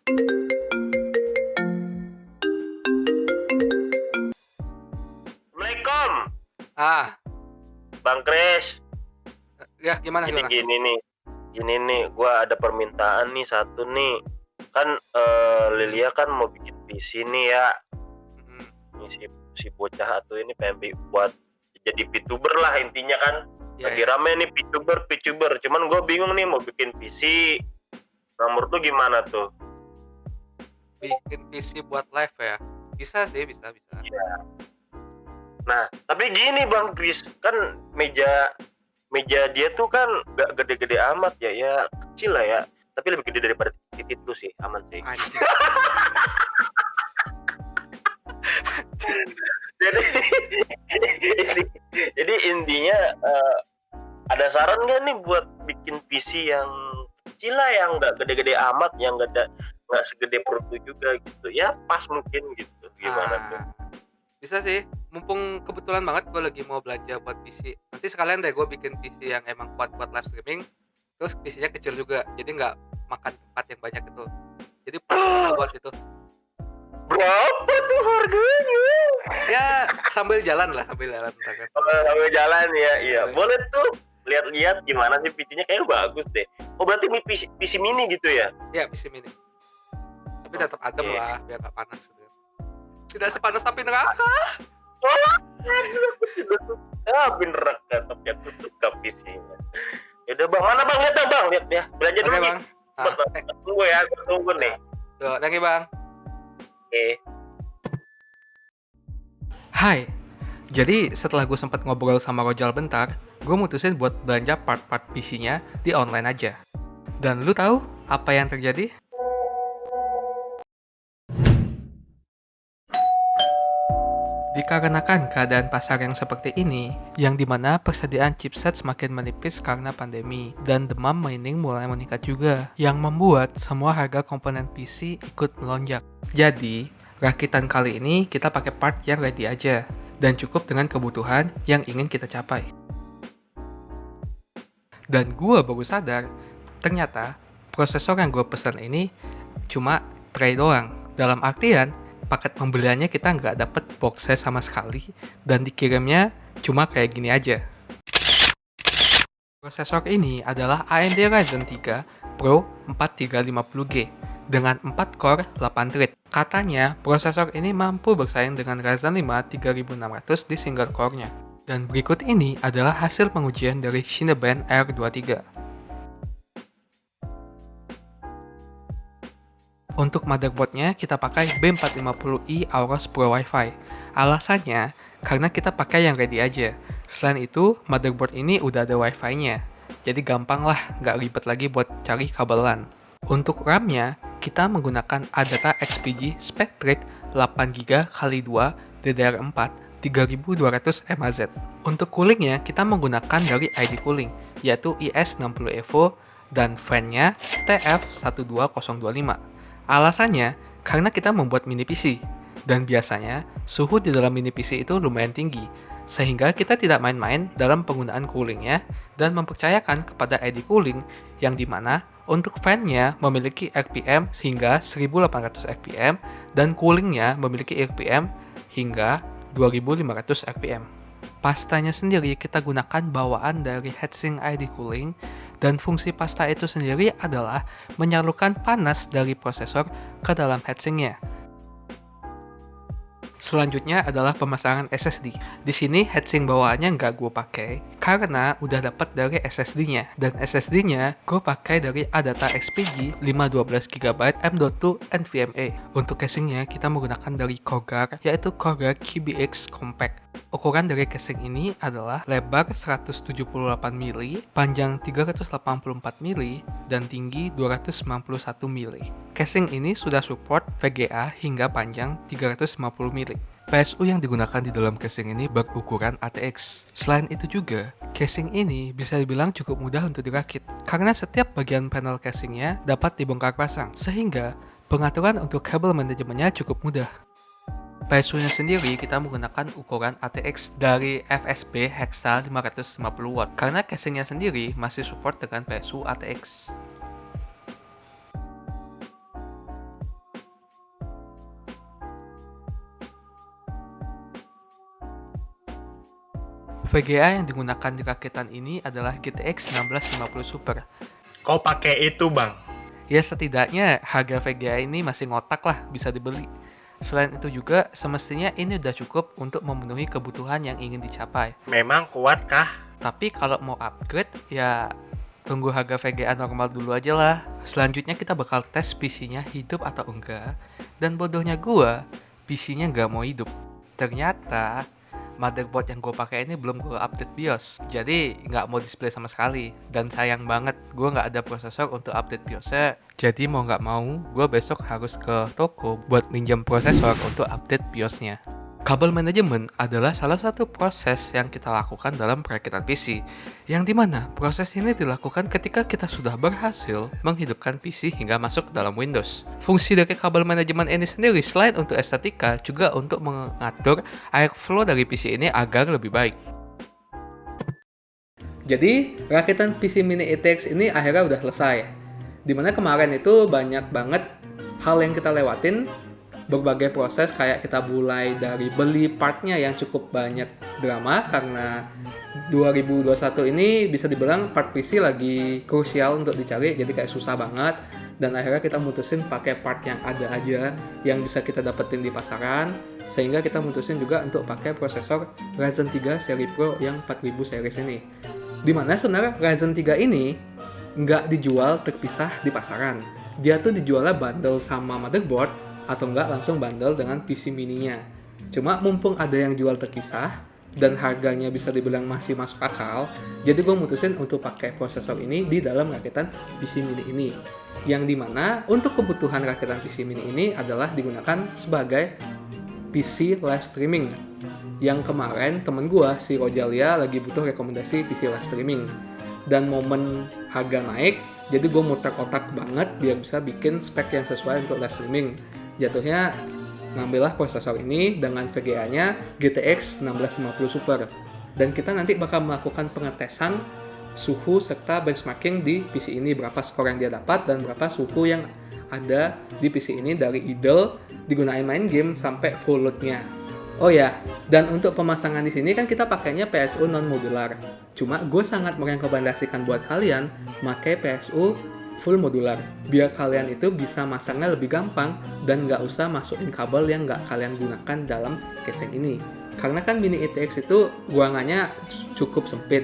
Assalamualaikum, Ah, Bang Kris. ya gimana Jadi gimana? gini nih, gua ada permintaan nih satu nih. Kan Lilia kan mau bikin PC nih ya. Mhm, Nih si bocah atuh ini pengen buat jadi VTuber lah intinya kan. iya Lagi iya. rame nih VTuber. Cuman gue bingung nih mau bikin PC. Nah, menurut lu gimana tuh? Bikin PC buat live ya? Bisa sih, bisa. Iya. Nah, tapi gini Bang Kris, kan meja meja dia tuh kan gak gede-gede amat ya kecil lah ya. Tapi lebih gede daripada titik itu sih, aman sih. Anjing. Jadi jadi intinya ada saran nggak nih buat bikin PC yang kecil lah, yang nggak gede-gede amat, yang nggak segede perut lu juga gitu ya, pas mungkin gitu, gimana tuh? Ah, bisa sih. Mumpung kebetulan banget gue lagi mau belanja buat PC. Nanti sekalian deh gue bikin PC yang emang kuat buat live streaming, terus PC-nya kecil juga, jadi nggak makan tempat yang banyak itu. Jadi pas banget lah buat itu. Berapa tuh harganya? Ya sambil jalan ntar kan kalau udah Sambil jalan ya, iya boleh. boleh tuh, lihat-lihat gimana sih PC-nya, kayaknya bagus deh. Oh berarti ini PC mini gitu ya? Ya PC mini. Tapi tetap adem Oke. lah, biar nggak panas gitu. Tidak sepanas api neraka. Wah, bener tapi aku suka PC-nya. Yaudah Bang, mana Bang, lihat dong Bang, lihat ya, belanja Oke dulu nih. bang. Ah, Tunggu ya, aku tunggu nih. tuh, thank you bang. Oke. Hai, jadi setelah gue sempat ngobrol sama Rojal bentar, gue mutusin buat belanja part-part PC-nya di online aja. Dan lu tahu apa yang terjadi? Dikarenakan keadaan pasar yang seperti ini, yang dimana persediaan chipset semakin menipis karena pandemi, dan demam mining mulai meningkat juga, yang membuat semua harga komponen PC ikut melonjak. Jadi, rakitan kali ini kita pakai part yang ready aja, dan cukup dengan kebutuhan yang ingin kita capai. Dan gue baru sadar, ternyata prosesor yang gue pesan ini cuma tray doang. Dalam artian, paket pembeliannya kita nggak dapet box set sama sekali, dan dikirimnya cuma kayak gini aja. Prosesor ini adalah AMD Ryzen 3 Pro 4350G dengan 4 core 8 thread. Katanya, prosesor ini mampu bersaing dengan Ryzen 5 3600 di single core-nya. Dan berikut ini adalah hasil pengujian dari Cinebench R23. Untuk motherboardnya kita pakai B450i Aorus Pro Wi-Fi. Alasannya, karena kita pakai yang ready aja. Selain itu, motherboard ini udah ada Wi-Fi-nya. Jadi gampang lah, nggak ribet lagi buat cari kabelan. Untuk RAM-nya, kita menggunakan Adata XPG Spectrix 8GB x 2 DDR4 3200 mAh. Untuk coolingnya, kita menggunakan dari ID Cooling, yaitu IS60 Evo dan fan-nya TF12025. Alasannya, karena kita membuat mini PC, dan biasanya suhu di dalam mini PC itu lumayan tinggi, sehingga kita tidak main-main dalam penggunaan coolingnya dan mempercayakan kepada ID Cooling yang dimana untuk fan-nya memiliki RPM hingga 1800 RPM dan coolingnya memiliki RPM hingga 2500 RPM. Pastanya sendiri kita gunakan bawaan dari heatsink ID Cooling, dan fungsi pasta itu sendiri adalah menyalurkan panas dari prosesor ke dalam heatsinknya. Selanjutnya adalah pemasangan SSD. Di sini heatsink bawaannya nggak gue pakai karena udah dapat dari SSD-nya. Dan SSD-nya gue pakai dari Adata XPG 512GB M.2 NVMe. Untuk casingnya kita menggunakan dari Corsair, yaitu Corsair QBX Compact. Ukuran dari casing ini adalah lebar 178 mili, panjang 384 mili, dan tinggi 291 mili. Casing ini sudah support VGA hingga panjang 350 mili. PSU yang digunakan di dalam casing ini berukuran ATX. Selain itu juga, casing ini bisa dibilang cukup mudah untuk dirakit, karena setiap bagian panel casingnya dapat dibongkar pasang, sehingga pengaturan untuk kabel manajemennya cukup mudah. PSU-nya sendiri kita menggunakan ukuran ATX dari FSB Hexa 550W, karena casingnya sendiri masih support dengan PSU ATX. VGA yang digunakan di rakitan ini adalah GTX 1650 Super. Kau pakai itu, Bang? Ya setidaknya harga VGA ini masih ngotak lah, bisa dibeli. Selain itu juga, semestinya ini udah cukup untuk memenuhi kebutuhan yang ingin dicapai. Memang kuat kah? Tapi kalau mau upgrade, ya tunggu harga VGA normal dulu aja lah. Selanjutnya kita bakal tes PC-nya hidup atau enggak. Dan bodohnya gua, PC-nya nggak mau hidup. Ternyata motherboard yang gue pakai ini belum gue update BIOS, jadi nggak mau display sama sekali. Dan sayang banget, gue nggak ada prosesor untuk update BIOS-nya. Jadi mau nggak mau, gue besok harus ke toko buat minjem prosesor untuk update BIOS-nya. Kabel manajemen adalah salah satu proses yang kita lakukan dalam perakitan PC, yang dimana proses ini dilakukan ketika kita sudah berhasil menghidupkan PC hingga masuk ke dalam Windows. Fungsi dari kabel manajemen ini sendiri selain untuk estetika, juga untuk mengatur airflow dari PC ini agar lebih baik. Jadi, rakitan PC Mini ETX ini akhirnya udah selesai. Dimana kemarin itu banyak banget hal yang kita lewatin, berbagai proses, kayak kita mulai dari beli partnya yang cukup banyak drama, karena 2021 ini bisa dibilang part PC lagi krusial untuk dicari, jadi kayak susah banget. Dan akhirnya kita mutusin pakai part yang ada aja, yang bisa kita dapetin di pasaran, sehingga kita mutusin juga untuk pakai prosesor Ryzen 3 seri Pro yang 4000 series ini. Dimana sebenarnya Ryzen 3 ini nggak dijual terpisah di pasaran, dia tuh dijualnya bundle sama motherboard, atau enggak langsung bundle dengan PC mininya. Cuma mumpung ada yang jual terpisah dan harganya bisa dibilang masih masuk akal, jadi gue mutusin untuk pakai prosesor ini di dalam rakitan PC mini ini. Yang dimana untuk kebutuhan rakitan PC mini ini adalah digunakan sebagai PC live streaming. Yang kemarin temen gue, si Rojalia, lagi butuh rekomendasi PC live streaming. Dan momen harga naik, jadi gue muter otak banget biar bisa bikin spek yang sesuai untuk live streaming. Jatuhnya ngambillah prosesor ini dengan VGA-nya GTX 1650 Super. Dan kita nanti bakal melakukan pengetesan suhu serta benchmarking di PC ini, berapa skor yang dia dapat dan berapa suhu yang ada di PC ini dari idle digunain main game sampai full load-nya. Oh ya, dan untuk pemasangan di sini kan kita pakainya PSU non modular. Cuma gue sangat merekomendasikan buat kalian pakai PSU full modular, biar kalian itu bisa masangnya lebih gampang dan nggak usah masukin kabel yang nggak kalian gunakan dalam casing ini. Karena kan Mini ETX itu ruangannya cukup sempit,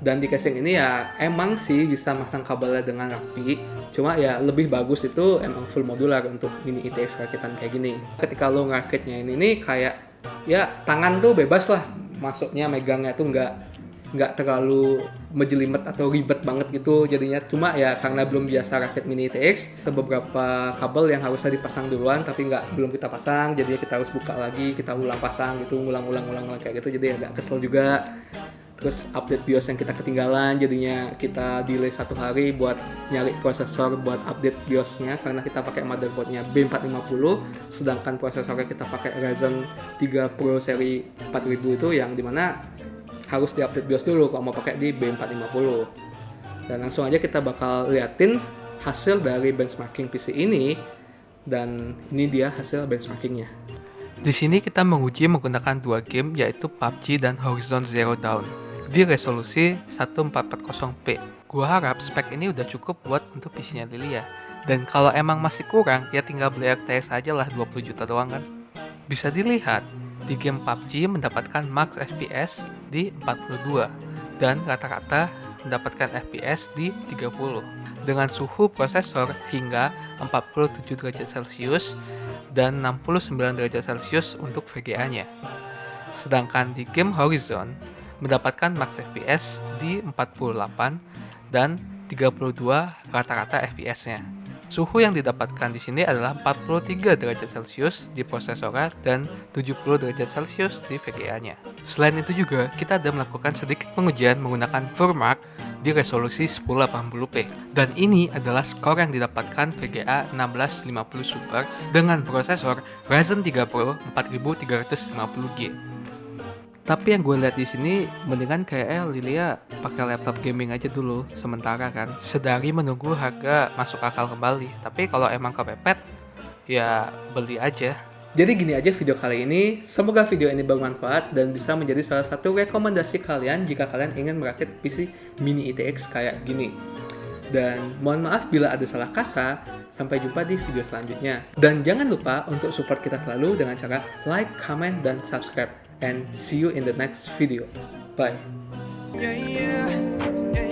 dan di casing ini ya emang sih bisa masang kabelnya dengan rapi, cuma ya lebih bagus itu emang full modular untuk Mini ETX rakitan kayak gini. Ketika lo ngerakitnya ini kayak ya tangan tuh bebas lah, masuknya megangnya tuh nggak terlalu menjelimet atau ribet banget gitu jadinya. Cuma ya karena belum biasa rakit Mini ETX, ada beberapa kabel yang harusnya dipasang duluan tapi belum kita pasang, jadinya kita harus buka lagi, kita ulang pasang gitu, ulang kayak gitu, jadi agak kesel juga. Terus update BIOS yang kita ketinggalan, jadinya kita delay 1 hari buat nyari prosesor buat update BIOS-nya, karena kita pakai motherboardnya B450, sedangkan prosesornya kita pakai Ryzen 3 Pro seri 4000 itu, yang dimana harus diupdate BIOS dulu kalau mau pakai di B450. Dan langsung aja kita bakal liatin hasil dari benchmarking PC ini, dan ini dia hasil benchmarkingnya. Di sini kita menguji menggunakan 2 game, yaitu PUBG dan Horizon Zero Dawn di resolusi 1440p. Gua harap spek ini udah cukup buat untuk PC-nya Lilia. Dan kalau emang masih kurang, ya tinggal beli RTX aja lah, 20 juta doang kan. Bisa dilihat, di game PUBG mendapatkan max FPS di 42 dan rata-rata mendapatkan FPS di 30 dengan suhu prosesor hingga 47 derajat Celcius dan 69 derajat Celcius untuk VGA-nya. Sedangkan di game Horizon mendapatkan max FPS di 48 dan 32 rata-rata FPS-nya. Suhu yang didapatkan di sini adalah 43 derajat Celcius di prosesornya dan 70 derajat Celcius di VGA-nya. Selain itu juga, kita ada melakukan sedikit pengujian menggunakan VRMark di resolusi 1080p. Dan ini adalah skor yang didapatkan VGA 1650 Super dengan prosesor Ryzen 3 Pro 4350G. Tapi yang gue lihat di sini mendingan kayak Lilia pakai laptop gaming aja dulu sementara kan, sedari menunggu harga masuk akal kembali. Tapi kalau emang kepepet, ya beli aja. Jadi gini aja video kali ini, semoga video ini bermanfaat dan bisa menjadi salah satu rekomendasi kalian jika kalian ingin merakit PC mini ITX kayak gini. Dan mohon maaf bila ada salah kata, sampai jumpa di video selanjutnya. Dan jangan lupa untuk support kita selalu dengan cara like, comment, dan subscribe. And see you in the next video. Bye. Yeah, yeah, yeah.